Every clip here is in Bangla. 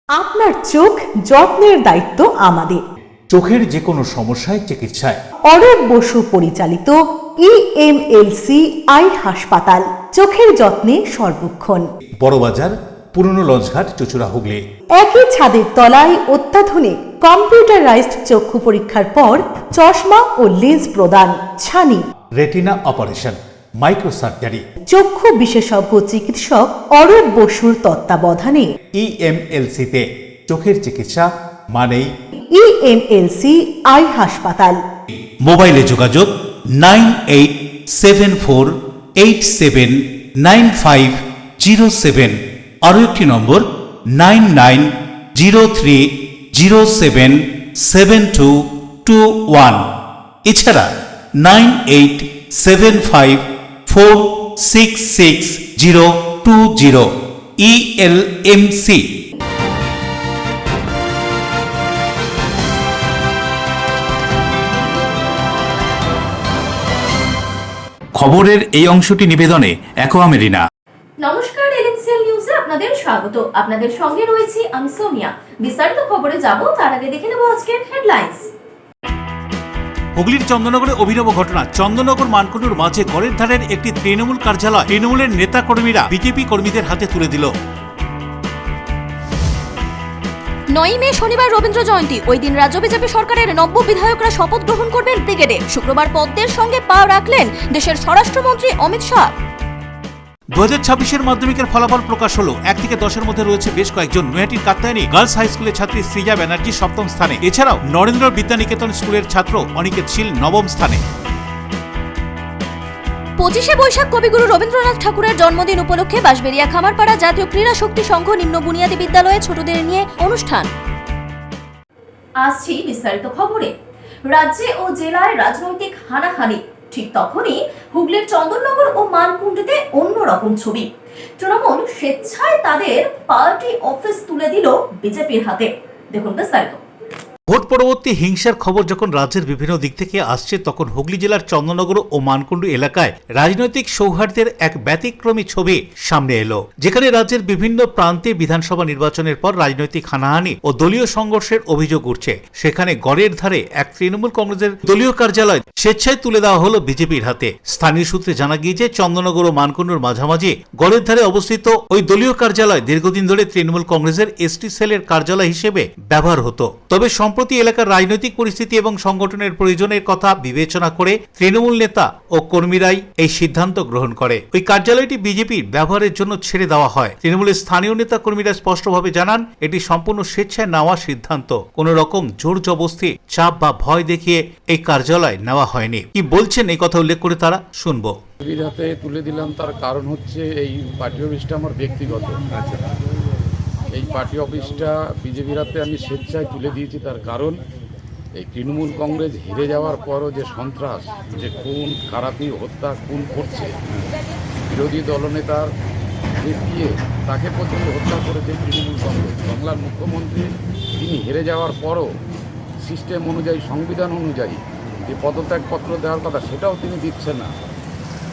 আপনার চোখ যত্নের দায়িত্ব আমাদের। চোখের যে কোনো সমস্যায় চিকিৎসায় অরূপ বসু পরিচালিত EMLC আই হাসপাতাল, চোখের যত্নে সর্বক্ষণ। বড়বাজার, পুরনো লঞ্চঘাট, চুচুড়া, হুগলি। একই ছাদের তলায় অত্যাধুনিক কম্পিউটারাইজড চক্ষু পরীক্ষার পর চশমা ও লেন্স প্রদান, ছানি, রেটিনা অপারেশন, মাইক্রো সার্জারি। চক্ষু বিশেষজ্ঞ চিকিৎসক অরূপ বসুর তত্ত্বাবধানে EMLC-তে চোখের চিকিৎসা মানেই EMLC আই হাসপাতাল। মোবাইলে যোগাযোগ 9874879507, আরও একটি নম্বর 9903077221, এছাড়া 9875466020 ELMC। খবরের এই অংশটি নিবেদনে অ্যাকোয়ামেরিনা। নমস্কার, এলএমসিএল নিউজে আপনাদের স্বাগত। আপনাদের সঙ্গে রয়েছি আমি সোনিয়া। বিস্তারিত খবরে যাব তার আগে দেখে নেব আজকের হেডলাইন্স। হুগলির চন্দননগরে অভিনব ঘটনা। চন্দননগর মানকুণ্ডুর মাঝে গড়ের ধারের একটি তৃণমূল কার্যালয় তৃণমূলের নেতা কর্মীরা বিজেপি কর্মীদের হাতে তুলে দিল। 9 মে শনিবার রবীন্দ্র জয়ন্তী। ওই দিন রাজ্য বিজেপি সরকারের নব্য বিধায়করা শপথ গ্রহণ করবেন ব্রিগেডে। শুক্রবার পদ্মের সঙ্গে পা রাখলেন দেশের স্বরাষ্ট্রমন্ত্রী অমিত শাহ। 2026-এর মাধ্যমিকের ফলাফল প্রকাশ হলো। 1 থেকে 10-এর মধ্যে রয়েছে বেশ কয়েকজন। নৈহাটির কাত্যায়নী গার্লস হাই স্কুলের ছাত্রী সৃজা ব্যানার্জি 7ম স্থানে। এছাড়াও নরেন্দ্র বিদ্যানিকেতন স্কুলের ছাত্র অনিকেত শীল 9ম স্থানে। 25শে বৈশাখ কবিগুরু রবীন্দ্রনাথ ঠাকুরের জন্মদিন উপলক্ষে বাঁশবেড়িয়া খামারপাড়া জাতীয় ক্রীড়া শক্তি সংঘ নিম্ন বুনিয়াদী বিদ্যালয়ে ছোটদের নিয়ে অনুষ্ঠান। আসছি বিস্তারিত খবরে। রাজ্যে ও জেলায় রাজনৈতিক হানাহানি। ঠিক তখনই হুগলির চন্দননগর ও মানকুণ্ডুতে অন্যরকম ছবি। তৃণমূল স্বেচ্ছায় তাদের পার্টি অফিস তুলে দিল বিজেপির হাতে। দেখুন বিস্তারিত। ভোট পরবর্তী হিংসার খবর যখন রাজ্যের বিভিন্ন দিক থেকে আসছে, তখন হুগলি জেলার চন্দননগর ও মানকুণ্ডু এলাকায় রাজনৈতিক সৌহার্দ্যের এক ব্যতিক্রমী ছবি সামনে এলো, যেখানে রাজ্যের বিভিন্ন প্রান্তে বিধানসভা নির্বাচনের পর রাজনৈতিক হানাহানি ও দলীয় সংঘর্ষের অভিযোগ উঠছে। সেখানে গড়ের ধারে এক তৃণমূল কংগ্রেসের দলীয় কার্যালয় স্বেচ্ছায় তুলে দেওয়া হলো বিজেপির হাতে। স্থানীয় সূত্রে জানা গিয়েছে, চন্দননগর ও মানকুণ্ডুর মাঝামাঝি গড়ের ধারে অবস্থিত ওই দলীয় কার্যালয় দীর্ঘদিন ধরে তৃণমূল কংগ্রেসের এসটি সেলের কার্যালয় হিসেবে ব্যবহার হতো। তবে সম্প্রতি এলাকার রাজনৈতিক পরিস্থিতি এবং সংগঠনের প্রয়োজনের কথা বিবেচনা করে তৃণমূল নেতা ও কর্মীরাই এই সিদ্ধান্ত গ্রহণ করে ওই কার্যালয়টি বিজেপির ব্যবহারের জন্য ছেড়ে দেওয়া হয়। তৃণমূলের স্থানীয় নেতা কর্মীরা স্পষ্টভাবে জানান, এটি সম্পূর্ণ স্বেচ্ছায় নেওয়া সিদ্ধান্ত। কোন রকম জোর জবরদস্তি, চাপ বা ভয় দেখিয়ে এই কার্যালয় নেওয়া হয়নি। কি বলছেন এই কথা উল্লেখ করে তারা, শুনবো। হাতে তুলে দিলাম, তার কারণ হচ্ছে এই পার্টি অফিসটা আমার ব্যক্তিগত। এই পার্টি অফিসটা বিজেপির হাতে আমি স্বেচ্ছায় তুলে দিয়েছি। তার কারণ এই তৃণমূল কংগ্রেস হেরে যাওয়ার পরও যে সন্ত্রাস, যে খুন খারাপি, হত্যা, খুন করছে, বিরোধী দলনেতার দেখিয়ে তাকে পর্যন্ত হত্যা করেছে তৃণমূল কংগ্রেস। বাংলার মুখ্যমন্ত্রী তিনি হেরে যাওয়ার পরও সিস্টেম অনুযায়ী, সংবিধান অনুযায়ী যে পদত্যাগপত্র দেওয়ার কথা সেটাও তিনি দিচ্ছেন না।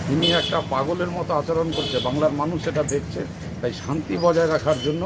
তিনি একটা পাগলের মতো আচরণ করছে, বাংলার মানুষ সেটা দেখছে। তাই শান্তি বজায় রাখার জন্য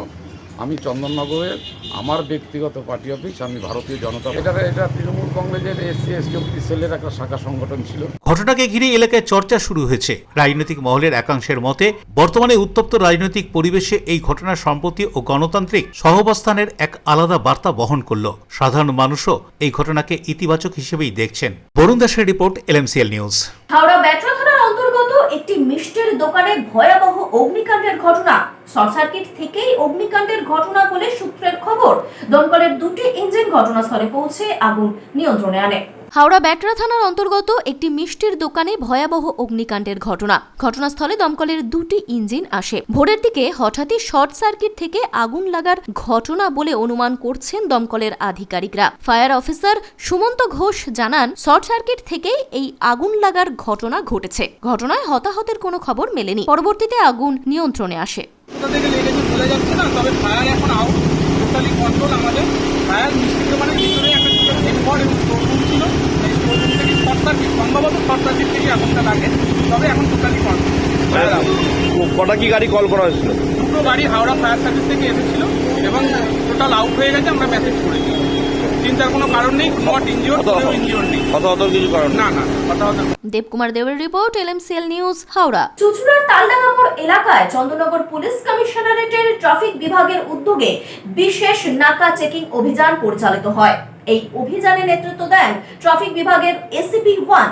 আমি চন্দননগরের আমার ব্যক্তিগত পার্টি অফিস, আমি ভারতীয় জনতা, এটা তৃণমূল কংগ্রেসের SC/ST সেলের একটা শাখা সংগঠন ছিল। ঘটনাকে ঘিরে এলাকায় চর্চা শুরু হয়েছে। রাজনৈতিক মহলের একাংশের মতে, বর্তমানে উত্তপ্ত রাজনৈতিক পরিবেশে এই ঘটনার সম্প্রতি ও গণতান্ত্রিক সহাবস্থানের এক আলাদা বার্তা বহন করল। সাধারণ মানুষও এই ঘটনাকে ইতিবাচক হিসেবেই দেখছেন। বরুণ দাসের রিপোর্ট, LMCL নিউজ। হাওড়া ব্যাটরা থানার অন্তর্গত একটি মিষ্টির দোকানে ভয়াবহ অগ্নিকাণ্ডের ঘটনা। শর্ট সার্কিট থেকেই অগ্নিকাণ্ডের ঘটনা বলে সূত্রের খবর। দমকলের 2টি ইঞ্জিন ঘটনাস্থলে পৌঁছে আগুন নিয়ন্ত্রণে আনে। হাওড়া ব্যাটরা থানার অন্তর্গত একটি মিষ্টির দোকানে ভয়াবহ অগ্নিকাণ্ডের ঘটনা। ঘটনাস্থলে দমকলের 2টি ইঞ্জিন আসে। ভোরের দিকে হঠাৎই শর্ট সার্কিট থেকে আগুন লাগার ঘটনা বলে অনুমান করছেন দমকলের আধিকারিকরা। ফায়ার অফিসার সুমন্ত ঘোষ জানান, শর্ট সার্কিট থেকেই এই আগুন লাগার ঘটনা ঘটেছে। ঘটনায় হতাহতের কোনো খবর মেলেনি। পরবর্তীতে আগুন নিয়ন্ত্রণে আসে। কটা কি গাড়ি কল করা হয়েছিল? দুটো গাড়ি হাওড়া ফায়ার সার্ভিস থেকে এসেছিল এবং টোটাল টোটাল আউট হয়ে গেছে, আমরা মেসেজ করে দিই। চিন্তার কোনো কারণ নেই, নট ইনজিওর, কোনো ইনজিওর নেই, হতাহতের কিছু কারণ না না হতাহত। দেবকুমার দেবের রিপোর্ট, LMCL নিউজ, হাওড়া। চুঁচুড়ার তালডাঙ্গা মোড় এলাকায় চন্দ্রনগর পুলিশ কমিশনারেটের ট্রাফিক বিভাগের উদ্যোগে বিশেষ নাকা চেকিং অভিযান পরিচালিত হয়। এই অভিযানে নেতৃত্ব দেন ট্রাফিক বিভাগের এসিপি 1।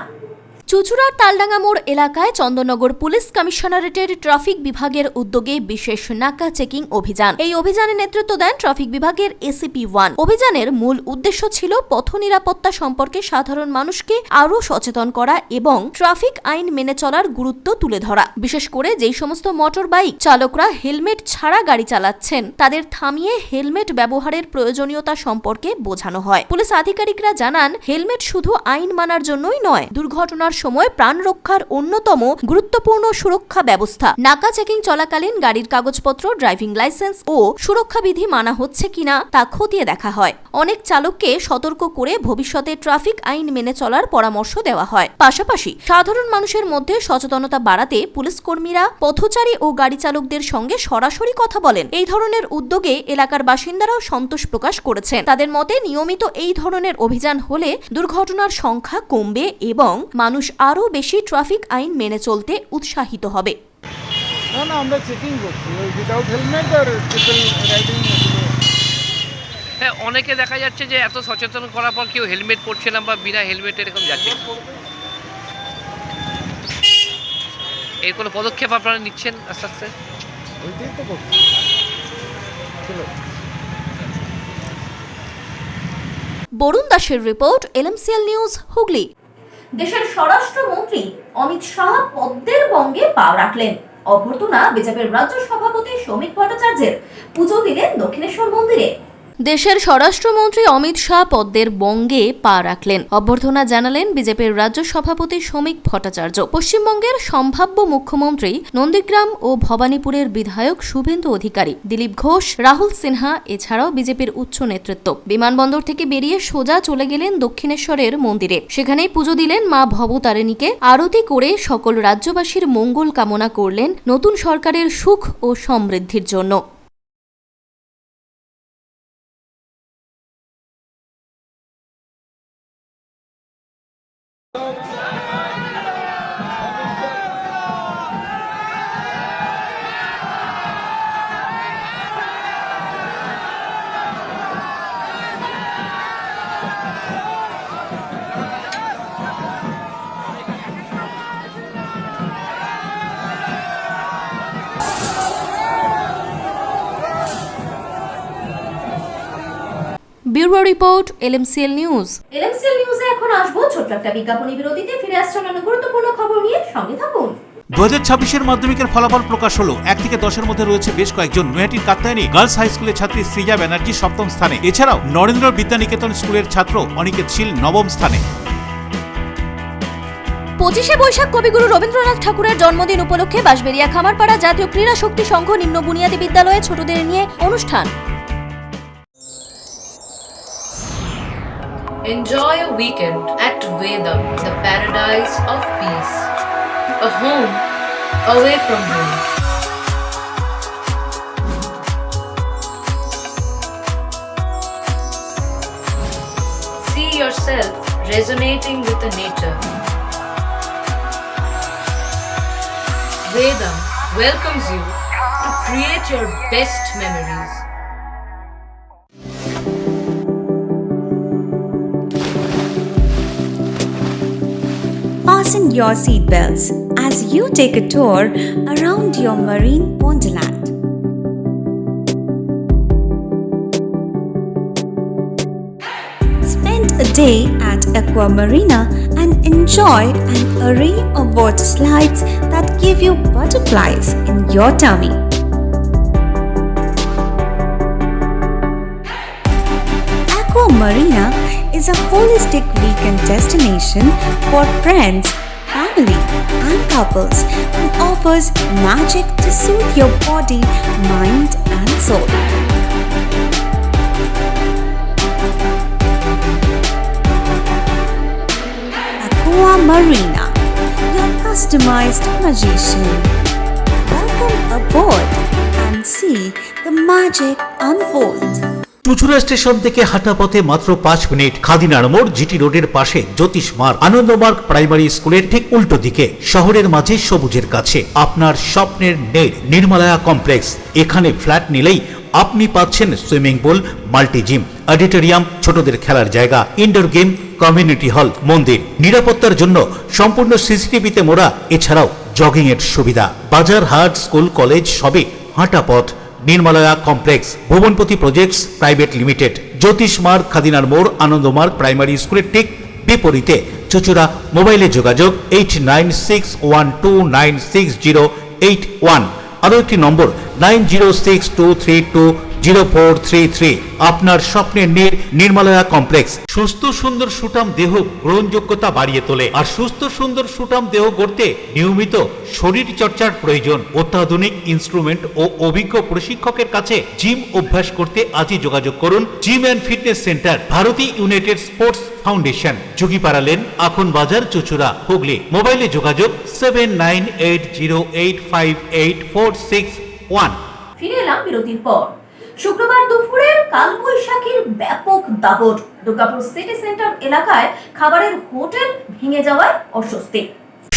চুঁচুড়ার তালডাঙ্গা মোড় এলাকায় চন্দননগর পুলিশ কমিশনারেটের ট্রাফিক বিভাগের উদ্যোগে বিশেষ নাকা চেকিং অভিযান। এই অভিযানে নেতৃত্ব দেন ট্রাফিক বিভাগের এসিপি 1। অভিযানের মূল উদ্দেশ্য ছিল পথ নিরাপত্তা সম্পর্কে সাধারণ মানুষকে আরও সচেতন করা এবং ট্রাফিক আইন মেনে চলার গুরুত্ব তুলে ধরা। বিশেষ করে যেই সমস্ত মোটর বাইক চালকরা হেলমেট ছাড়া গাড়ি চালাচ্ছেন তাদের থামিয়ে হেলমেট ব্যবহারের প্রয়োজনীয়তা সম্পর্কে বোঝানো হয়। পুলিশ আধিকারিকরা জানান, হেলমেট শুধু আইন মানার জন্যই নয়, দুর্ঘটনার সময় প্রাণ রক্ষার অন্যতম গুরুত্বপূর্ণ সুরক্ষা ব্যবস্থা। নাকা চেকিং চলাকালীন গাড়ির কাগজপত্র, ড্রাইভিং লাইসেন্স ও সুরক্ষা বিধি মানা হচ্ছে কিনা তা খতিয়ে দেখা হয়। অনেক চালককে সতর্ক করে ভবিষ্যতে ট্রাফিক আইন মেনে চলার পরামর্শ দেওয়া হয়। পাশাপাশি সাধারণ মানুষের মধ্যে সচেতনতা বাড়াতে পুলিশ কর্মীরা পথচারী ও গাড়ি চালকদের সঙ্গে সরাসরি কথা বলেন। এই ধরনের উদ্যোগে এলাকার বাসিন্দারাও সন্তোষ প্রকাশ করেছেন। তাদের মতে নিয়মিত এই ধরনের অভিযান হলে দুর্ঘটনার সংখ্যা কমবে এবং মানুষ আরও বেশি ট্রাফিক আইন মেনে চলতে উৎসাহিত হবে। না আমরা চেকিং করছি, উইদাউট হেলমেট আর ট্রিপল রাইডিং। হ্যাঁ, অনেকে দেখা যাচ্ছে যে এত সচেতন করার পর কেউ হেলমেট পরছে না বা বিনা হেলমেট এরকম যাচ্ছে। এর কোনো পদক্ষেপ আপনারা নিচ্ছেন আস্তে আস্তে? ওইটাই তো করছি। বরুণ দাসের রিপোর্ট, LMCL নিউজ, হুগলি। দেশের স্বরাষ্ট্রমন্ত্রী অমিত শাহ পদ্মের বঙ্গে পা রাখলেন। অভ্যর্থনা বিজেপির রাজ্য সভাপতি শ্রমিক ভট্টাচার্যের পুজো দিলেন দক্ষিণেশ্বর মন্দিরে। দেশের স্বরাষ্ট্রমন্ত্রী অমিত শাহ পদ্মের বঙ্গে পা রাখলেন। অভ্যর্থনা জানালেন বিজেপির রাজ্য সভাপতি শ্রমিক ভট্টাচার্য। পশ্চিমবঙ্গের সম্ভাব্য মুখ্যমন্ত্রী, নন্দীগ্রাম ও ভবানীপুরের বিধায়ক শুভেন্দু অধিকারী, দিলীপ ঘোষ, রাহুল সিনহা এছাড়াও বিজেপির উচ্চ নেতৃত্ব বিমানবন্দর থেকে বেরিয়ে সোজা চলে গেলেন দক্ষিণেশ্বরের মন্দিরে। সেখানেই পুজো দিলেন মা ভবতারিণীকে। আরতি করে সকল রাজ্যবাসীর মঙ্গল কামনা করলেন নতুন সরকারের সুখ ও সমৃদ্ধির জন্য। Bureau report, LMCL news. LMCL নিউজে এখন আসবো ছোট্ট একটা বিজ্ঞাপনী বিরতিতে। ফিরে আসছে অন্যান্য গুরুত্বপূর্ণ খবর নিয়ে, সঙ্গে থাকুন। 2026-এর মাধ্যমিকের ফলাফল প্রকাশ হলো। 1 থেকে 10-এর মধ্যে রয়েছে বেশ কয়েকজন। নৈহাটির কাত্যায়নী গার্লস হাই স্কুলের ছাত্রী সৃজা ব্যানার্জি 7ম স্থানে। এছাড়াও নরেন্দ্র বিদ্যানিকেতন স্কুলের ছাত্র অনিকেত শীল 9ম স্থানে। 25শে বৈশাখ কবিগুরু রবীন্দ্রনাথ ঠাকুরের জন্মদিন উপলক্ষে বাঁশবেড়িয়া খামারপাড়া জাতীয় ক্রীড়া শক্তি সংঘ নিম্ন বুনিয়াদী বিদ্যালয়ে ছোটদের নিয়ে অনুষ্ঠান। Enjoy a weekend at Vedam, the paradise of peace. A home away from home. See yourself resonating with the nature. Vedam welcomes you to create your best memories. Fasten your seatbelts as you take a tour around your marine wonderland. Spend a day at Aqua Marina and enjoy an array of water slides that give you butterflies in your tummy. Aqua Marina is a holistic weekend destination for friends, family, and couples and offers magic to soothe your body, mind, and soul. Aqua Marina, your customized magician. Welcome aboard and see the magic unfold. Chuchura station থেকে হাঁটা পথে মাত্র 5 মিনিট। খাদিনার মোড়, জিটি রোডের পাশে জ্যোতিষ মার্গ, আনন্দমার্গ প্রাইমারি স্কুলের ঠিক উল্টো দিকে, শহরের মাঝে সবুজের কাছে আপনার স্বপ্নের নেড় নির্মলায়া কমপ্লেক্স। এখানে ফ্ল্যাট নিলেই আপনি পাচ্ছেন swimming pool, multi gym, auditorium, ছোটদের খেলার জায়গা, ইনডোর গেম, কমিউনিটি হল, মন্দির, নিরাপত্তার জন্য সম্পূর্ণ সিসিটিভিতে মোড়া, এছাড়াও জগিং এর সুবিধা। বাজার, হাট, স্কুল, কলেজ সবে হাঁটা পথ। নির্মলায়া কমপ্লেক্স, ভুবনপতি প্রজেক্টস প্রাইভেট লিমিটেড, জ্যোতিষ মার্গ, খাদিনার মোড়, আনন্দমার্গ প্রাইমারি স্কুলের ঠিক বিপরীতে, চুচুড়া। মোবাইলে যোগাযোগ 8961296081। আরও একটি নম্বর 9062320433। আপনার স্বপ্নের নির্মলায়া কমপ্লেক্স। সুস্থ সুন্দর সুঠাম দেহ গ্রহণযোগ্যতা বাড়িয়ে তোলে, আর সুস্থ সুন্দর সুঠাম দেহ গড়তে নিয়মিত শরীর চর্চার প্রয়োজন। অত্যাধুনিক ইনস্ট্রুমেন্ট ও অভিজ্ঞ প্রশিক্ষকের কাছে জিম অভ্যাস করতে আজই যোগাযোগ করুন। Gym and fitness centre, Bharati united sports foundation, যোগীপাড়া লেন, আখন বাজার, চুচুড়া, হুগলি। মোবাইলে যোগাযোগ 7980858461। ফিরে এলাম বিরতির পর। শুক্রবার দুপুরের কালবৈশাখীর ব্যাপক দাপট। দুর্গাপুর সিটি সেন্টার এলাকায় খাবারের হোটেল ভেঙে যাওয়ায় অস্বস্তি।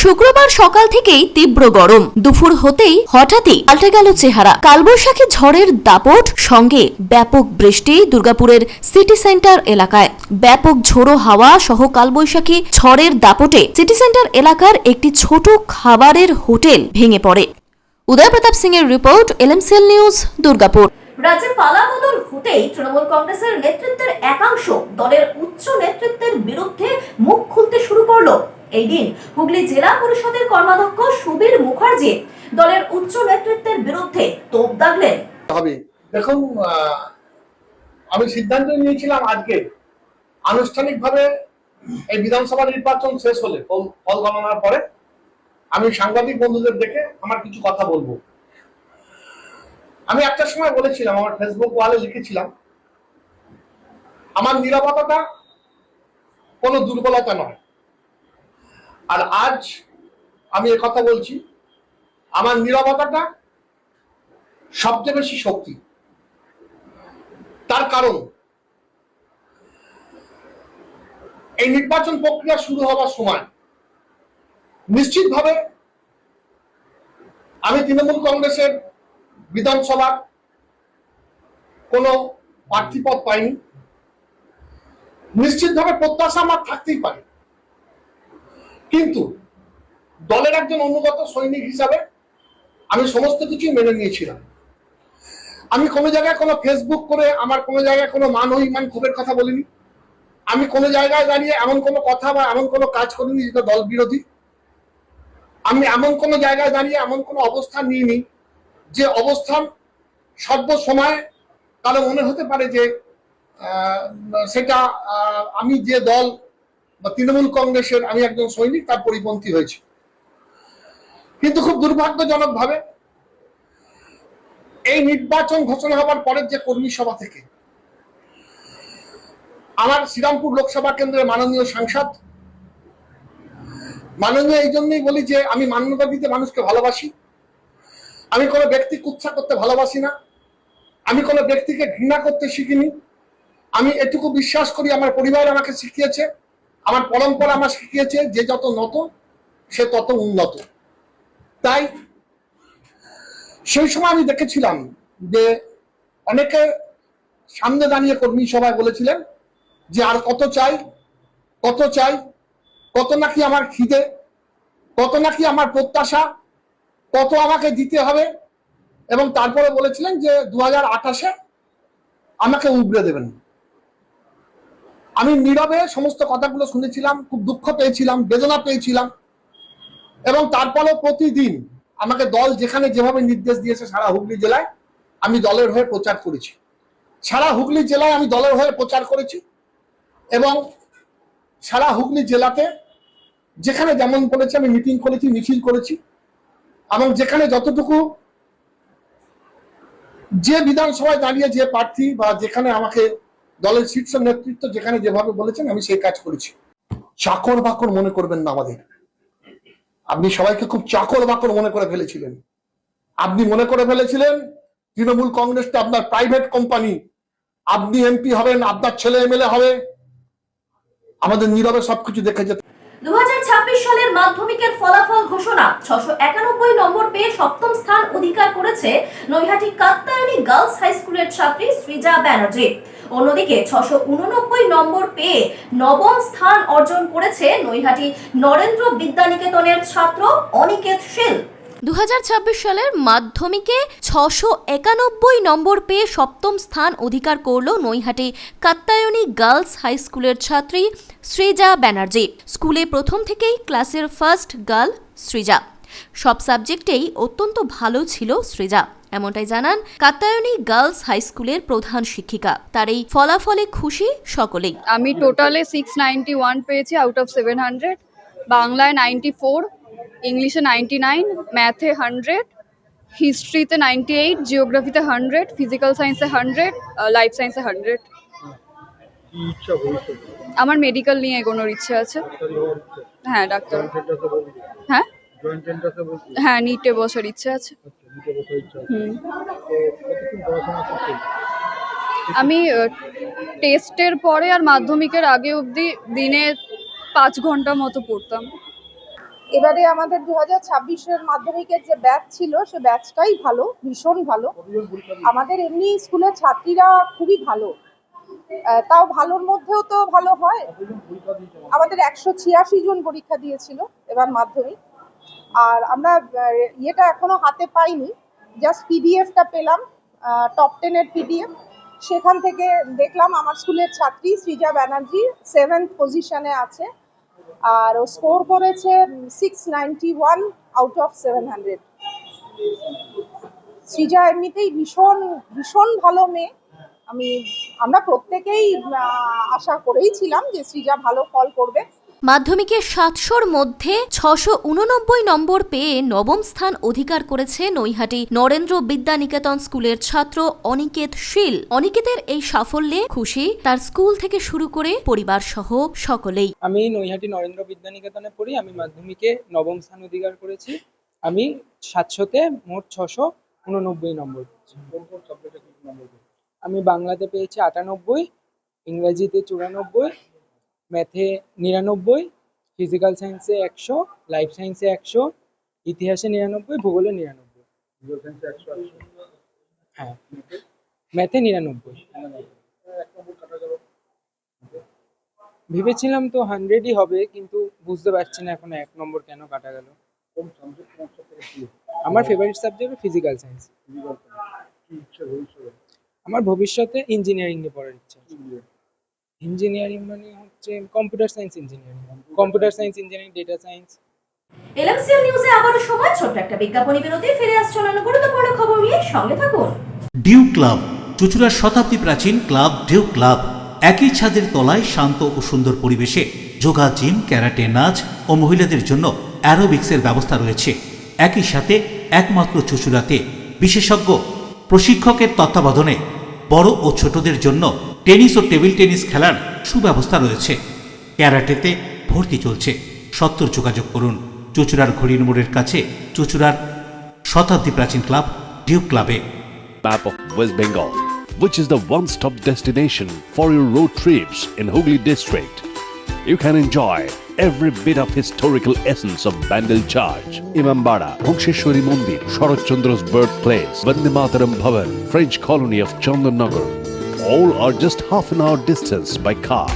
শুক্রবার সকাল থেকেই তীব্র গরম, দুপুর হতেই হঠাৎই পাল্টে গেল চেহারা। কালবৈশাখী ঝড়ের দাপট সঙ্গে ব্যাপক বৃষ্টি দুর্গাপুরের সিটি সেন্টার এলাকায়। ব্যাপক ঝোড়ো হাওয়া সহ কালবৈশাখী ঝড়ের দাপটে সিটি সেন্টার এলাকার একটি ছোট খাবারের হোটেল ভেঙে পড়ে। উদয় প্রতাপ সিং এর রিপোর্ট, এলএমসিএল নিউজ, দুর্গাপুর। রাজ্যে পালাবদল হতেই তৃণমূল কংগ্রেসের নেতৃত্বের একাংশ দলের উচ্চ নেতৃত্বের বিরুদ্ধে মুখ খুলতে শুরু করলো। এই দিন হুগলি জেলা পরিষদের কর্মাধ্যক্ষ সুবীর মুখার্জি দলের উচ্চ নেতৃত্বের বিরুদ্ধে তোপ দাগলেন। দেখুন, আমি সিদ্ধান্ত নিয়েছিলাম আজকে আনুষ্ঠানিকভাবে এই বিধানসভা নির্বাচন শেষ হলে, ফল গণনার পরে আমি সাংবাদিক বন্ধুদের ডেকে আমার কিছু কথা বলবো। আমি একটা সময় বলেছিলাম, আমার ফেসবুক ওয়ালে লিখেছিলাম, আমার নীরবতাটা কোনো দুর্বলতা নয়। আর আজ আমি কথা বলছি, আমার নীরবতাটা সবচেয়ে বেশি শক্তি। তার কারণ এই নির্বাচন প্রক্রিয়া শুরু হওয়ার সময় নিশ্চিতভাবে আমি তৃণমূল কংগ্রেসের বিধানসভার কোনো প্রার্থীপদ পাইনি। নিশ্চিতভাবে প্রত্যাশা আমার থাকতেই পারে, কিন্তু দলের একজন অনুগত সৈনিক হিসাবে আমি সমস্ত কিছু মেনে নিয়েছিলাম। আমি কোনো জায়গায় কোনো ফেসবুক করে আমার কোনো জায়গায় কোনো মান অভিমান ক্ষোভের কথা বলিনি। আমি কোনো জায়গায় দাঁড়িয়ে এমন কোনো কথা বা এমন কোনো কাজ করিনি যেটা দল বিরোধী। আমি এমন কোনো জায়গায় দাঁড়িয়ে এমন কোনো অবস্থান নিইনি যে অবস্থান সর্বসময় কারো মনে হতে পারে যে সেটা আমি যে দল বা তৃণমূল কংগ্রেসের আমি একজন সৈনিক তার পরিপন্থী হয়েছে। কিন্তু খুব দুর্ভাগ্যজনক ভাবে এই নির্বাচন ঘোষণা হবার পরের যে কর্মী সভা থেকে আমার শ্রীরামপুর লোকসভা কেন্দ্রের মাননীয় সাংসদ, মাননীয় এই জন্যই বলি যে আমি মান্যতা দিতে মানুষকে ভালোবাসি। আমি কোনো ব্যক্তি কুৎসা করতে ভালোবাসি না। আমি কোনো ব্যক্তিকে ঘৃণা করতে শিখিনি। আমি এটুকু বিশ্বাস করি, আমার পরিবার আমাকে শিখিয়েছে, আমার পরম্পরা আমার শিখিয়েছে, যে যত নত সে তত উন্নত। তাই সেই সময় আমি দেখেছিলাম যে অনেকে সামনে দাঁড়িয়ে কর্মী সভায় বলেছিলেন যে আর কত চাই, কত চাই, কত নাকি আমার খিদে, কত নাকি আমার প্রত্যাশা, কত আমাকে দিতে হবে, এবং তারপরে বলেছিলেন যে 2028-এ আমাকে উগড়ে দেবেন। আমি নীরবে সমস্ত কথাগুলো শুনেছিলাম, খুব দুঃখ পেয়েছিলাম, বেদনা পেয়েছিলাম, এবং তারপরে প্রতিদিন আমাকে দল যেখানে যেভাবে নির্দেশ দিয়েছে সারা হুগলি জেলায় আমি দলের হয়ে প্রচার করেছি। সারা হুগলি জেলায় আমি দলের হয়ে প্রচার করেছি, এবং সারা হুগলি জেলাতে যেখানে যেমন বলেছে আমি মিটিং করেছি, মিছিল করেছি, এবং যেখানে যতটুকু যে বিধানসভায় দাঁড়িয়ে যে প্রার্থী বা যেখানে আমাকে দলের শীর্ষ নেতৃত্ব যেখানে যেভাবে বলেছেন আমি সেই কাজ করেছি। চাকর বাকর মনে করবেন না আমাদের। আপনি সবাইকে খুব চাকর বাকর মনে করে ফেলেছিলেন। আপনি মনে করে ফেলেছিলেন তৃণমূল কংগ্রেসটা আপনার প্রাইভেট কোম্পানি, আপনি এমপি হবেন, আপনার ছেলে এমএলএ হবে, আমাদের নীরবে সবকিছু দেখে যেতে। 2026 সালের মাধ্যমিকের ফলাফল ঘোষণা। 691 নম্বর পেয়ে সপ্তম স্থান অধিকার করেছে নৈহাটি কাত্তায়নী গার্লস হাই স্কুলের ছাত্রী সৃজা ব্যানার্জি। অন্যদিকে 689 নম্বর পেয়ে নবম স্থান অর্জন করেছে নৈহাটি নরেন্দ্র বিদ্যানিকেতনের ছাত্র অনিকেত শীল। 2026 সালের মাধ্যমিকে 691 নম্বর পেয়ে সপ্তম স্থান অধিকার করল নৈহাটি কাত্তায়নী গার্লস হাই স্কুলের ছাত্রী সৃজা ব্যানার্জি। স্কুলে প্রথম থেকেই ক্লাসের ফার্স্ট গার্ল সৃজা। সব সাবজেক্টেই অত্যন্ত ভালো ছিল সৃজা, এমনটাই জানান কাত্তায়নী গার্লস হাই স্কুলের প্রধান শিক্ষিকা। তার এই ফলাফলে খুশি সকলেই। আমি টোটালে 691 পেয়েছি আউট অফ 700, বাংলায় 94, ইংলিশে 99, ম্যাথে 100, হিস্ট্রিতে 98, জিওগ্রাফিতে 100, ফিজিক্যাল সায়েন্সে 100, লাইফ সায়েন্সে 100। আমার মেডিকেল নিয়ে এগোনোর ইচ্ছে আছে। হ্যাঁ, ডাক্তার। হ্যাঁ হ্যাঁ, নিটে বসার ইচ্ছে আছে। আমি টেস্টের পরে আর মাধ্যমিকের আগে অবধি দিনে 5 ঘন্টা মতো পড়তাম। এবারে আমাদের 2026-এর মাধ্যমিকের যে ব্যাচ ছিল সে ব্যাচটাই ভালো, ভীষণ ভালো। আমাদের এমনি স্কুলের ছাত্রীরা খুবই ভালো, তাও ভালোর মধ্যেও তো ভালো হয়। আমাদের 186 জন পরীক্ষা দিয়েছিল এবার মাধ্যমিক। আর আমরা ইয়েটা এখনো হাতে পাইনি, জাস্ট পিডিএফটা পেলাম, টপ 10-এর পিডিএফ। সেখান থেকে দেখলাম আমার স্কুলের ছাত্রী সৃজা ব্যানার্জি 7th পজিশনে আছে, আর ও স্কোর করেছে 691 আউট অফ 700। সৃজা এমনিতেই ভীষণ ভীষণ ভালো মেয়ে। আমরা প্রত্যেকেই আশা করেইছিলাম যে সৃজা ভালো ফল করবে। মাধ্যমিকে 700-র মধ্যে 689 নম্বর পেয়ে নবম স্থান অধিকার করেছে নৈহাটি নরেন্দ্র বিদ্যানিকেতন স্কুলের ছাত্র অনিকেত শীল। অনিকেতের এই সাফল্যে খুশি তার স্কুল থেকে শুরু করে পরিবার সহ সকলেই। আমি নৈহাটি নরেন্দ্র বিদ্যানিকেতনে পড়ি। আমি মাধ্যমিকে নবম স্থান অধিকার করেছি। আমি 700-তে মোট 689 নম্বর পেয়েছি। আমি বাংলাতে পেয়েছি 98, ইংরেজিতে 94, ম্যাথে 99, ফিজিক্যাল সায়েন্সে 100, লাইফ সায়েন্সে 100, ইতিহাসে 99, ভূগোলে 99। হ্যাঁ, ম্যাথে 99। ভেবেছিলাম তো 100ই হবে, কিন্তু বুঝতে পারছি না এখন 1 নম্বর কেন কাটা গেল। আমার ফেভারিট সাবজেক্ট ফিজিক্যাল সায়েন্স। আমার ভবিষ্যতে ইঞ্জিনিয়ারিং নিয়ে পড়ার ইচ্ছা আছে। ইঞ্জিনিয়ারিং মানে হচ্ছে computer science engineering, data science. LMCL নিউজে আবারও সময় ছোট্ট একটা বিজ্ঞাপনী বিরতি। ফিরে আসছে অন্যান্য গুরুত্বপূর্ণ খবর নিয়ে, সঙ্গে থাকুন। ডিউ ক্লাব, চুঁচুড়ার শতাব্দী প্রাচীন ক্লাব ডিউ ক্লাব। একই ছাদের তলায় শান্ত ও সুন্দর পরিবেশে যোগা, জিম, ক্যারাটে, নাচ ও মহিলাদের জন্য অ্যারোবিক্সের ব্যবস্থা রয়েছে। একই সাথে একমাত্র চুঁচুড়াতে বিশেষজ্ঞ প্রশিক্ষকের তত্ত্বাবধানে বড় ও ছোটদের জন্য টেনিস ও টেবিল টেনিস খেলার সুব্যবস্থা রয়েছে। ক্যারাটেতে ভর্তি চলছে। সত্তর যোগাযোগ করুন চুঁচুড়ার ঘড়ির মোড়ের কাছে চুঁচুড়ার শতাব্দী প্রাচীন ক্লাব ডিউ ক্লাবে। Map of West Bengal, which is the one-stop destination for your road trips in Hooghly district. You can enjoy every bit of historical essence of Bandel Charge, Imambara, Bhongsheshwari Mandir, Sharat Chandra's birthplace, Vande Mataram Bhavan, French colony of Chandanagar. All are just half an hour distance by car.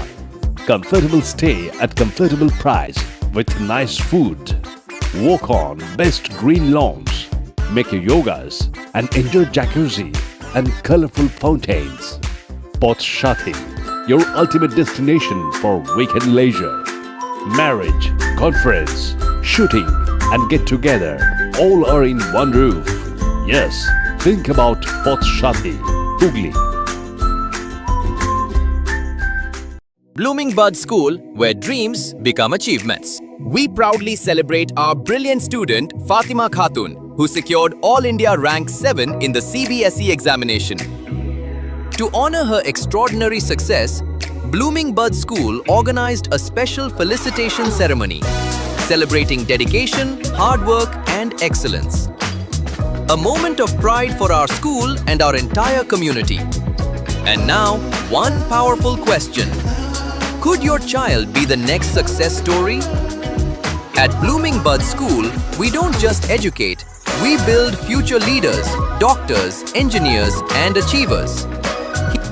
Comfortable stay at comfortable price with nice food. Walk on best green lawns, make your yogas and enjoy jacuzzi and colorful fountains. Poth Shati, your ultimate destination for weekend leisure. Marriage, conference, shooting and get together all are in one roof. Yes, think about Poth Shati, Hooghly. Blooming Bud School, where dreams become achievements. We proudly celebrate our brilliant student Fatima Khatun, who secured All India Rank 7 in the CBSE examination. To honor her extraordinary success, Blooming Bud School organized a special felicitation ceremony, celebrating dedication, hard work, and excellence. A moment of pride for our school and our entire community. And now, one powerful question. Could your child be the next success story? At Blooming Bud School, we don't just educate, we build future leaders, doctors, engineers, and achievers.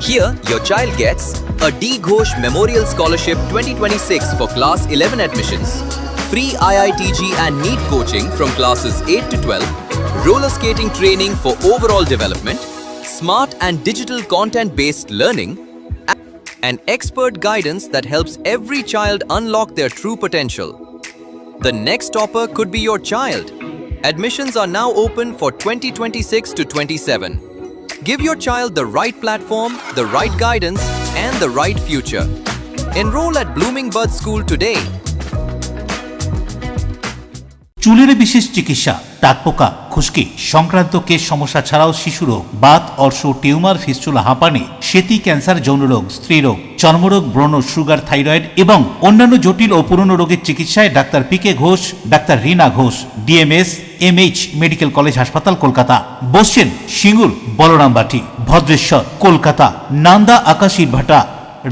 Here, your child gets a D. Ghosh Memorial Scholarship 2026 for Class 11 admissions, free IITG and NEET coaching from classes 8 to 12, roller skating training for overall development, smart and digital content-based learning, and expert guidance that helps every child unlock their true potential. The next topper could be your child. Admissions are now open for 2026 to 27. Give your child the right platform, the right guidance, and the right future. Enroll at Blooming Bud School today. চুলের বিশেষ চিকিৎসা, টাকপোকা, খুশকি সংক্রান্ত কেশ সমস্যা ছাড়াও শিশুরোগ, বাত, অর্শ, টিউমার, ফিস্টুলা, হাঁপানি, সেতি, ক্যান্সার, যৌনরোগ, স্ত্রীরোগ, চর্মরোগ, ব্রণ, সুগার, থাইরয়েড এবং অন্যান্য জটিল ও পুরনো রোগের চিকিৎসায় doctor PK Ghosh, doctor Rina Ghosh, DMS, MH medical college হাসপাতাল, কলকাতা। বসছেন সিঙ্গুর, বলরামবাটি, ভদ্রেশ্বর, কলকাতা, নান্দা, আকাশ ইটভাটা,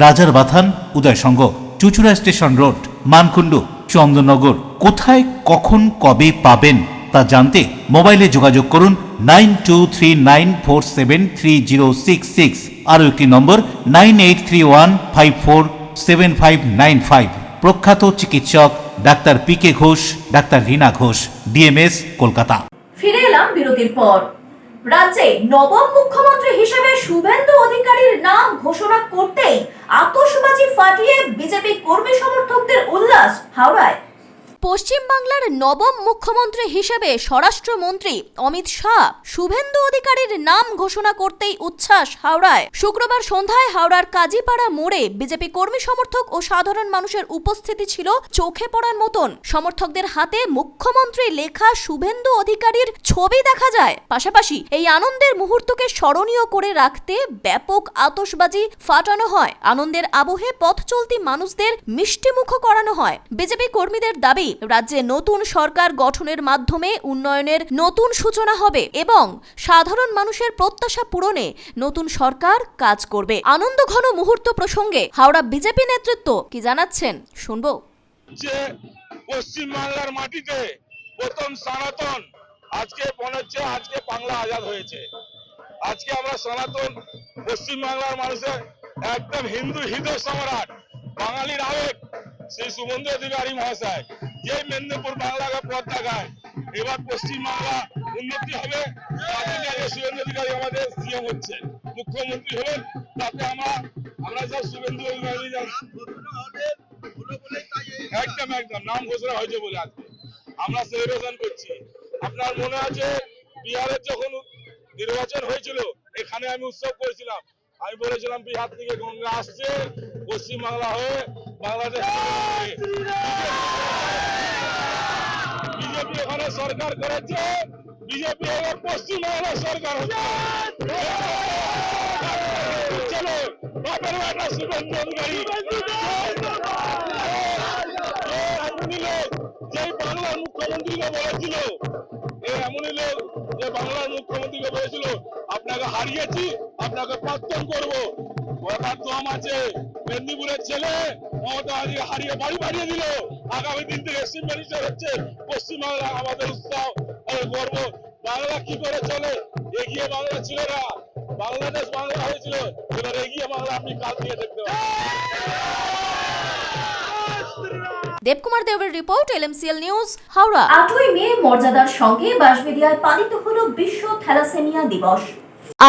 রাজার বাথান, উদয়সঙ্গ, চুচুড়া স্টেশন রোড, মানকুণ্ডু, চন্দননগর। কোথায়, কখন, কবে পাবেন তা জানতে মোবাইলে যোগাযোগ করুন 9239473066, আরও একটি নম্বর 9831547595। প্রখ্যাত চিকিৎসক doctor PK Ghosh, doctor Rina Ghosh, DMS, Kolkata. ফিরে এলাম বিরতির পর। রাজ্যে নবম মুখ্যমন্ত্রী হিসেবে শুভেন্দু অধিকারীর নাম ঘোষণা করতেই আতশবাজি ফাটিয়ে বিজেপি কর্মী সমর্থকদের উল্লাস হাওড়ায়। পশ্চিমবাংলার নবম মুখ্যমন্ত্রী হিসেবে স্বরাষ্ট্রমন্ত্রী অমিত শাহ শুভেন্দু অধিকারীর নাম ঘোষণা করতেই উচ্ছ্বাস হাওড়ায়। শুক্রবার সন্ধ্যায় হাওড়ার কাজীপাড়া মোড়ে বিজেপি কর্মী সমর্থক ও সাধারণ মানুষের উপস্থিতি ছিল চোখে পড়ার মতন। সমর্থকদের হাতে মুখ্যমন্ত্রী লেখা শুভেন্দু অধিকারীর ছবি দেখা যায়। পাশাপাশি এই আনন্দের মুহূর্তকে স্মরণীয় করে রাখতে ব্যাপক আতশবাজি ফাটানো হয়। আনন্দের আবহে পথ চলতি মানুষদের মিষ্টিমুখ করানো হয়। বিজেপি কর্মীদের দাবি, রাজ্যে নতুন সরকার গঠনের মাধ্যমে উন্নয়নের নতুন সূচনা হবে এবং সাধারণ মানুষের প্রত্যাশা পূরণে নতুন সরকার কাজ করবে। আনন্দ ঘন মুহূর্ত প্রসঙ্গে হাওড়া বিজেপি নেতৃত্ব কি জানাচ্ছেন শুনবো। পশ্চিম বাংলার মাটিতে প্রথম সনাতন আজকে মনে হচ্ছে আজকে বাংলা আজাদ হয়েছে। আজকে আমরা সনাতন পশ্চিম বাংলার মানুষের একদম হিন্দু হৃদয় সম্রাট বাঙালির আবেগ শ্রী শুভেন্দু অধিকারী মহাশয় যে মেদিনীপুর বাংলাকে পথ দেখায়। এবার পশ্চিম বাংলা উন্নতি হবে। শুভেন্দু অধিকারী আমাদের সিএম হচ্ছে, মুখ্যমন্ত্রী হবেন, তাতে আমরা সব শুভেন্দু অধিকারী একদম নাম ঘোষণা হয়েছে বলে আজকে আমরা সেলিব্রেশন করছি। আপনার মনে আছে বিহারের যখন নির্বাচন হয়েছিল, এখানে আমি উৎসব করেছিলাম। আমি বলেছিলাম বিহার থেকে গঙ্গা আসছে পশ্চিম বাংলা হয়ে বাংলাদেশ। বিজেপি এখানে সরকার করেছে, বিজেপি এবার পশ্চিম বাংলার সরকার হচ্ছে। চলো বাপের বেটা শুভেন্দু অধিকারী যেই বাংলার মুখ্যমন্ত্রীকে বলেছিল, এমনই লোক যে বাংলার মুখ্যমন্ত্রীকে বলেছিল আপনাকে হারিয়েছি, আপনাকে পত্তন করবো। কথার দম আছে। মেদিনীপুরের ছেলে মমতা আজকে হারিয়ে বাড়ি বাড়িয়ে দিল। আগামী দিন থেকে চিফ মিনিস্টার হচ্ছে। পশ্চিমবাংলা আমাদের উৎসাহ গর্ব। বাংলা কি করে চলে? এগিয়ে বাংলা ছিল না, বাংলাদেশ বাংলা হয়েছিল। এবার এগিয়ে বাংলা আপনি কাল দিয়ে দেখতে পাবেন। দেবকুমার দেবের রিপোর্ট, এলএমসিএল নিউজ, হাওড়া। 8ই মে মর্যাদার সঙ্গে বাঁশবেড়িয়ায় পালিত হলো বিশ্ব থ্যালাসেমিয়া দিবস।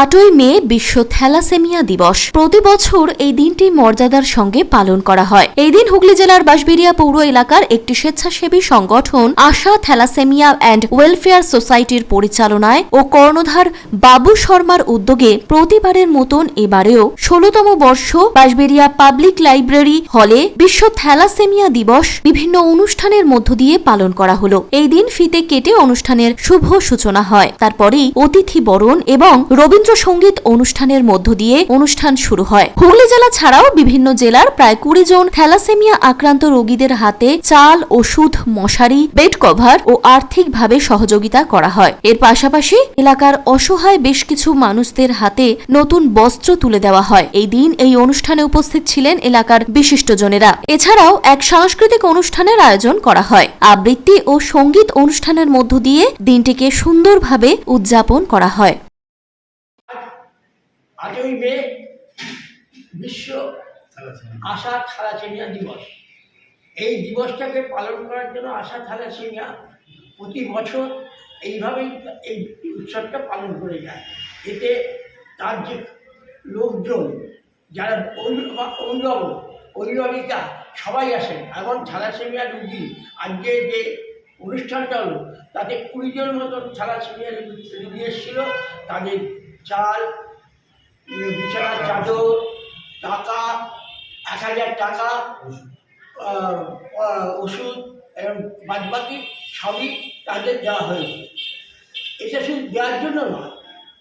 8ই মে বিশ্ব থ্যালাসেমিয়া দিবস। প্রতি বছর এই দিনটি মর্যাদার সঙ্গে পালন করা হয়। এই দিন হুগলি জেলার বাঁশবেড়িয়া পৌর এলাকার একটি স্বেচ্ছাসেবী সংগঠন আশা থ্যালাসেমিয়া অ্যান্ড ওয়েলফেয়ার সোসাইটির পরিচালনায় ও কর্ণধার বাবু শর্মার উদ্যোগে প্রতিবারের মতন এবারেও 16তম বর্ষ বাঁশবেড়িয়া পাবলিক লাইব্রেরি হলে বিশ্ব থ্যালাসেমিয়া দিবস বিভিন্ন অনুষ্ঠানের মধ্য দিয়ে পালন করা হলো। এই দিন ফিতে কেটে অনুষ্ঠানের শুভ সূচনা হয়। তারপরেই অতিথি বরণ এবং রবি রবীন্দ্রসঙ্গীত অনুষ্ঠানের মধ্য দিয়ে অনুষ্ঠান শুরু হয়। হুগলি জেলা ছাড়াও বিভিন্ন জেলার প্রায় 20 জন থ্যালাসেমিয়া আক্রান্ত রোগীদের হাতে চাল, ওষুধ, মশারি, বেড কভার ও আর্থিকভাবে সহযোগিতা করা হয়। এর পাশাপাশি এলাকার অসহায় বেশ কিছু মানুষদের হাতে নতুন বস্ত্র তুলে দেওয়া হয়। এই দিন এই অনুষ্ঠানে উপস্থিত ছিলেন এলাকার বিশিষ্টজনেরা। এছাড়াও এক সাংস্কৃতিক অনুষ্ঠানের আয়োজন করা হয়। আবৃত্তি ও সঙ্গীত অনুষ্ঠানের মধ্য দিয়ে দিনটিকে সুন্দরভাবে উদযাপন করা হয়। 8ই মে বিশ্ব আশা থ্যালাসেমিয়া দিবস। এই দিবসটাকে পালন করার জন্য আশা থ্যালাসেমিয়া প্রতি বছর এইভাবেই এই উৎসবটা পালন করে যায়। এতে তার যে লোকজন যারা অভিভাবিকা সবাই আসেন এবং থ্যালাসেমিয়া রুগী আজকে যে অনুষ্ঠানটা হলো তাতে 20 জন মতন থ্যালাসেমিয়া রুগী এসেছিল। তাদের চাল, বিছানার চাদর, টাকা, 1000 টাকা, ওষুধ এবং বাদবাকি সবই তাদের দেওয়া হয়েছে। এটা শুধু দেওয়ার জন্য নয়,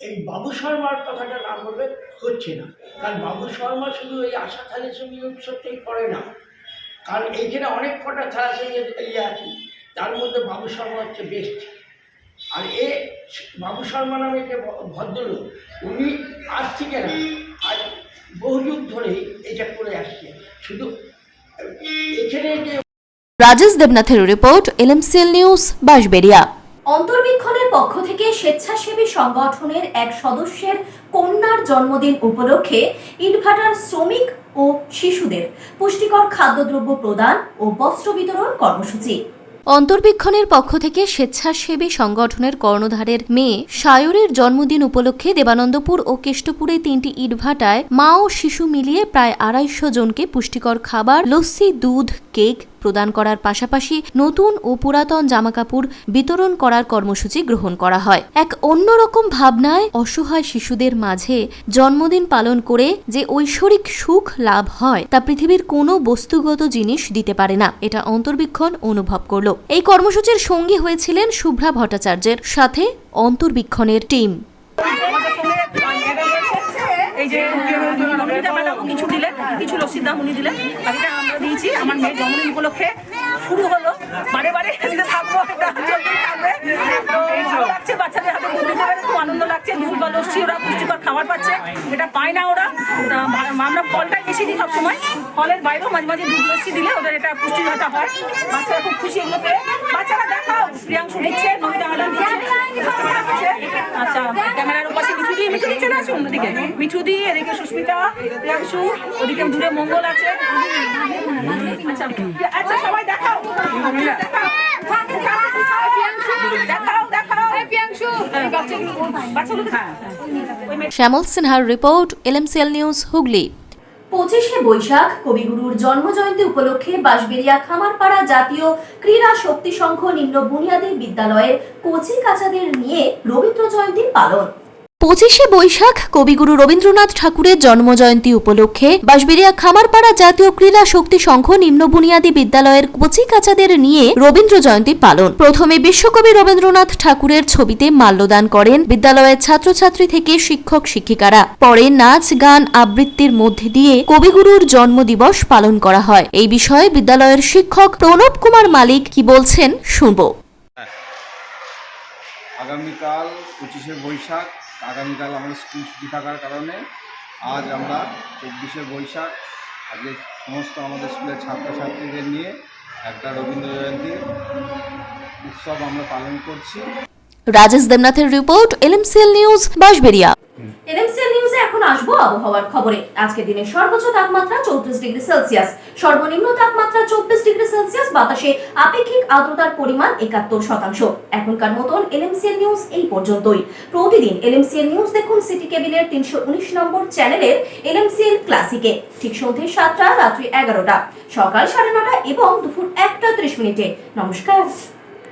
এই বাবু শর্মার কথাটা না বললে হচ্ছে না। কারণ বাবু শর্মা শুধু এই আশা থ্যালাসেমিয়া উৎসবটাই করে না, কারণ এইখানে অনেক কটা থ্যালাসেমিয়া আছে, তার মধ্যে বাবু শর্মা হচ্ছে বেস্ট। আর বাবু শর্মা নামে যে ভদ্রলোক, উনি আজ থেকে না, আজ বহু যুগ ধরেই এটা করে আসছে। শুধু এখানে যে রাজেশ দেবনাথের রিপোর্ট, LMCL নিউজ, বাঁশবেড়িয়া। অন্তর্বীক্ষণের পক্ষ থেকে স্বেচ্ছাসেবী সংগঠনের এক সদস্যের কন্যার জন্মদিন উপলক্ষে ইটভাটার শ্রমিক ও শিশুদের পুষ্টিকর খাদ্যদ্রব্য প্রদান ও বস্ত্র বিতরণ কর্মসূচি। অন্তর্বীক্ষণের পক্ষ থেকে স্বেচ্ছাসেবী সংগঠনের কর্ণধারের মেয়ে সায়রের জন্মদিন উপলক্ষে দেবানন্দপুর ও কেষ্টপুরে 3টি ইটভাটায় মা ও শিশু মিলিয়ে প্রায় 250 জনকে পুষ্টিকর খাবার, লস্যি, দুধ, কেক প্রদান করার পাশাপাশি নতুন ও পুরাতন জামাকাপড় বিতরণ করার কর্মসূচি গ্রহণ করা হয়। এক অন্যরকম ভাবনায় অসহায় শিশুদের মাঝে জন্মদিন পালন করে যে ঐশ্বরিক সুখ লাভ হয় তা পৃথিবীর কোনো বস্তুগত জিনিস দিতে পারে না, এটা অন্তর্বীক্ষণ অনুভব করল। এই কর্মসূচির সঙ্গী হয়েছিলেন শুভ্রা ভট্টাচার্যের সাথে অন্তর্বীক্ষণের টিম। এই যে কিছু দিলেন, কিছু লস্যির দাম উনি দিলেন, বাকিটা আমরা দিয়েছি। আমার মেয়ের জন্মদিন উপলক্ষে শুরু হলো, বারে বারে দিতে থাকবো, থাকবে। ভালো লাগছে, বাচ্চাদের হাতে দুধ দিতে পারে, খুব আনন্দ লাগছে। দুধ বা লস্যি ওরা পুষ্টিকর খাবার পাচ্ছে, এটা পায় না ওরা। আমরা ফলটাই বেশি দিই সবসময়, ফলের বাইরেও মাঝে মাঝে দুধ লস্যি দিলে ওদের এটা পুষ্টিকরতা হয়। বাচ্চারা খুব খুশি এগুলো পেয়ে। বাচ্চারা দেখাও, প্রিয়াংশু দিচ্ছে, নমিতা ম্যাডাম দিচ্ছে। আচ্ছা, ক্যামেরার পাশে মিঠু দিচ্ছে না, আসুন ওদিকে মিঠু দি, এদিকে সুস্মিতা, প্রিয়াংশু, ওদিকে দূরে মঙ্গল আছে। আচ্ছা আচ্ছা, সবাই দেখাও, শ্যামল সিনহার রিপোর্ট, LMCL নিউজ, হুগলি। 25শে বৈশাখ কবিগুরুর জন্মজয়ন্তী উপলক্ষে বাঁশবেড়িয়া খামারপাড়া জাতীয় ক্রীড়া শক্তি সংঘ নিম্ন বুনিয়াদী বিদ্যালয়ের কচি কাচাদের নিয়ে রবীন্দ্র জয়ন্তী পালন। 25শে বৈশাখ কবিগুরু রবীন্দ্রনাথ ঠাকুরের জন্মজয়ন্তী উপলক্ষে বাঁশবেড়িয়া খামারপাড়া জাতীয় ক্রীড়া শক্তি সংঘ নিম্ন বুনিয়াদী বিদ্যালয়ের কচি কাচাদের নিয়ে রবীন্দ্র জয়ন্তী পালন। প্রথমে বিশ্বকবি রবীন্দ্রনাথ ঠাকুরের ছবিতে মাল্যদান করেন বিদ্যালয়ের ছাত্রছাত্রী থেকে শিক্ষক শিক্ষিকারা। পরে নাচ, গান, আবৃত্তির মধ্যে দিয়ে কবিগুরুর জন্মদিবস পালন করা হয়। এই বিষয়ে বিদ্যালয়ের শিক্ষক প্রণব কুমার মালিক কি বলছেন শুনব। আগামীকাল 25শে বৈশাখ, আগামীকাল আমাদের স্কুল ছুটি থাকার কারণে আজ আমরা 24শে বৈশাখ আজকে সমস্ত আমাদের স্কুলের ছাত্রছাত্রীদের নিয়ে একটা রবীন্দ্র জয়ন্তী উৎসব আমরা পালন করছি। রাজেশ দেবনাথের report, LMCL news, Bansberia. LMCL নিউজে এখন আসবো আবহাওয়ার খবরে। আজকে দিনের সর্বোচ্চ তাপমাত্রা 34 ডিগ্রি সেলসিয়াস, সর্বনিম্ন তাপমাত্রা 24 ডিগ্রি সেলসিয়াস, বাতাসে আপেক্ষিক আর্দ্রতার পরিমাণ 71%। এখনকার মতন LMCL নিউজ এই পর্যন্তই। প্রতিদিন LMCL নিউজ দেখুন সিটি কেবিলের 319 নম্বর চ্যানেলের LMCL ক্লাসিকে, ঠিক সন্ধ্যে 7টা, রাত্রি 11টা, সকাল 9:30 এবং দুপুর 1টা 30 মিনিটে। নমস্কার।